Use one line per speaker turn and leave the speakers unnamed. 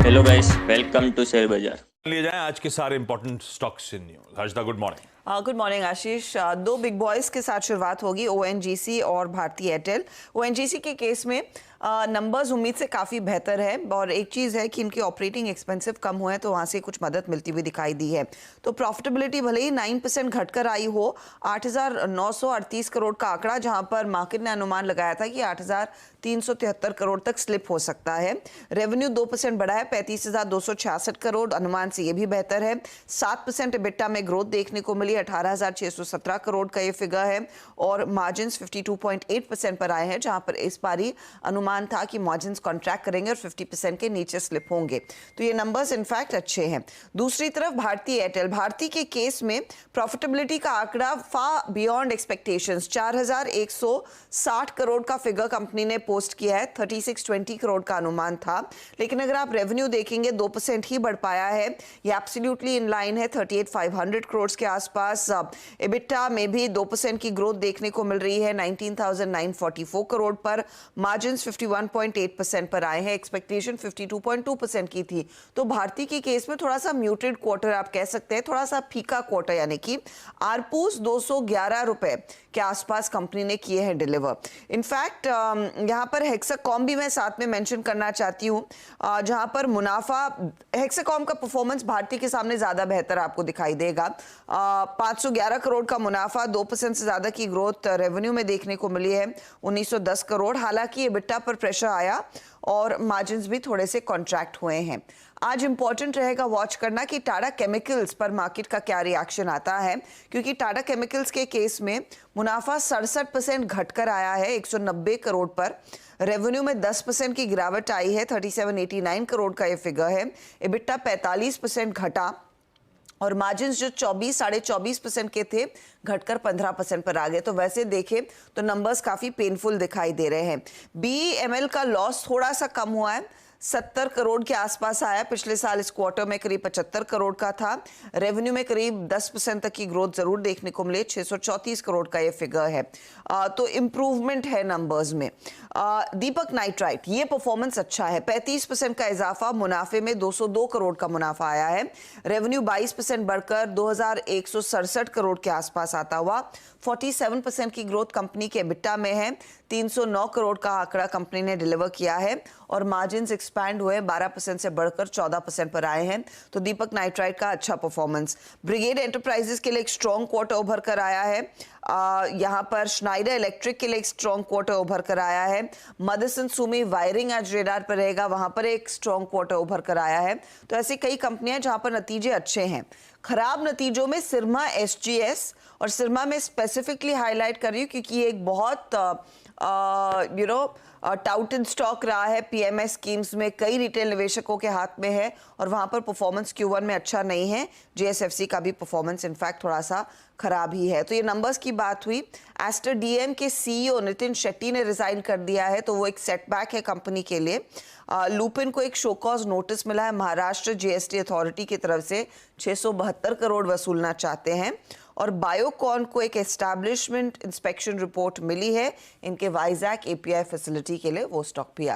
Hello guys, welcome to share bazaar.
लिए जाएं आज के सारे important stocks in news. Harshada, good morning.
Good morning Ashish. दो बिग बॉयज के साथ शुरुआत होगी, ओएनजीसी और भारती एयरटेल। ओएनजीसी के केस में नंबर्स उम्मीद से काफ़ी बेहतर है और एक चीज़ है कि इनके ऑपरेटिंग एक्सपेंसिव कम हुए हैं तो वहाँ से कुछ मदद मिलती हुई दिखाई दी है। तो प्रॉफिटेबिलिटी भले ही 9% घटकर आई हो, 8,938 करोड़ का आंकड़ा, जहाँ पर मार्केट ने अनुमान लगाया था कि 8,373 करोड़ तक स्लिप हो सकता है। रेवेन्यू 2% बढ़ा है, 35,266 करोड़, अनुमान से ये भी बेहतर है। 7% एबिटा में ग्रोथ देखने को मिली, 18,617 करोड़ का ये फिगर है और मार्जिन 52.8% पर आए हैं, जहां पर इस बारी अनुमान था कि मार्जिन कॉन्ट्रैक्ट करेंगे और 50% के नीचे स्लिप होंगे। तो ये नंबर्स इनफैक्ट अच्छे हैं। दूसरी तरफ भारती एयरटेल, भारती के केस में प्रॉफिटेबिलिटी का आंकड़ा फार बियॉन्ड एक्सपेक्टेशंस, 4,160 करोड़ का फिगर कंपनी ने पोस्ट किया है। 3620 करोड़ का अनुमान था, लेकिन अगर आप रेवेन्यू देखेंगे 2% ही बढ़ पाया है। ये एब्सोल्युटली इन लाइन है 38,500 करोड़ के आसपास। एबिटा में भी 2% की ग्रोथ देखने को मिल रही है, 19,944 करोड़ पर। मार्जिन 51.8% पर आए हैं, एक्सपेक्टेशन 52.2% की थी। तो भारती के केस में थोड़ा सा म्यूटेड क्वार्टर आप कह सकते हैं, थोड़ा सा फीका क्वार्टर, यानी कि आरपूस 211 रुपए के आसपास कंपनी ने किए हैं डिलीवर। इनफैक्ट यहाँ पर हेक्साकॉम भी मैं साथ में मेंशन करना चाहती हूँ, जहाँ पर मुनाफा, हेक्साकॉम का परफॉर्मेंस भारती के सामने ज्यादा बेहतर आपको दिखाई देगा। 511 करोड़ का मुनाफा, 2% से ज्यादा की ग्रोथ रेवेन्यू में देखने को मिली है, 1910 करोड़। हालांकि एबिटा पर प्रेशर आया और मार्जिन्स भी थोड़े से कॉन्ट्रैक्ट हुए हैं। आज इंपॉर्टेंट रहेगा वॉच करना कि टाटा केमिकल्स पर मार्केट का क्या रिएक्शन आता है, क्योंकि टाटा केमिकल्स के केस में मुनाफा 67% घटकर आया है 190 करोड़ पर। रेवेन्यू में 10% की गिरावट आई है, 3789 करोड़ का ये फिगर है। एबिटा 45% घटा और मार्जिन जो 24-24.5% के थे घटकर 15% पर आ गए। तो वैसे देखें तो नंबर्स काफी पेनफुल दिखाई दे रहे हैं। बीईएमएल का लॉस थोड़ा सा कम हुआ है, 70 करोड़ के आसपास आया। पिछले साल इस क्वार्टर में करीब 75 करोड़ का था। रेवेन्यू में करीब 10% तक की ग्रोथ जरूर देखने को मिले, 634 करोड़ का ये फिगर है। तो इम्प्रूवमेंट है नंबर्स में। दीपक नाइट्राइट, ये परफॉर्मेंस अच्छा है, 35% का इजाफा, मुनाफे में 202 करोड़ का मुनाफा आया है। रेवेन्यू 22% बढ़कर 2,167 करोड़ के आसपास आता हुआ। 47% की ग्रोथ कंपनी के एबिटा में है, 309 करोड़ का आंकड़ा कंपनी ने डिलीवर किया है और मार्जिन्स एक्सपैंड हुए, 12% से बढ़कर 14% पर आए हैं। तो दीपक नाइट्राइट का अच्छा परफॉर्मेंस। ब्रिगेड एंटरप्राइजेस के लिए एक स्ट्रॉन्ग क्वार्टर उभर कर आया है। यहाँ पर स्नाइडर इलेक्ट्रिक के लिए एक स्ट्रॉन्ग क्वार्टर उभर कर आया है। मदरसन सुमी वायरिंग आज रेडार पर रहेगा, वहां पर एक स्ट्रॉन्ग क्वार्टर उभर कर आया है। तो ऐसी कई कंपनियां जहां पर नतीजे अच्छे हैं। खराब नतीजों में सिरमा एसजीएस, और सिरमा में स्पेसिफिकली हाईलाइट कर रही हूँ क्योंकि ये एक बहुत टाउटेड स्टॉक रहा है पीएमएस स्कीम्स में, कई रिटेल निवेशकों के हाथ में है और वहां पर परफॉर्मेंस Q1 में अच्छा नहीं है। जेएसएफसी का भी परफॉर्मेंस इनफैक्ट थोड़ा सा खराब ही है। तो ये नंबर्स की बात हुई। एस्टर डीएम के सीईओ नितिन शेट्टी ने रिजाइन कर दिया है, तो वो एक सेटबैक है कंपनी के लिए। लुपिन को एक शोकॉज नोटिस मिला है महाराष्ट्र जीएसटी अथॉरिटी की तरफ से, 672 करोड़ वसूलना चाहते हैं। और बायोकॉन को एक एस्टैब्लिशमेंट इंस्पेक्शन रिपोर्ट मिली है इनके वाइजैक एपीआई फैसिलिटी के लिए, वो स्टॉक भी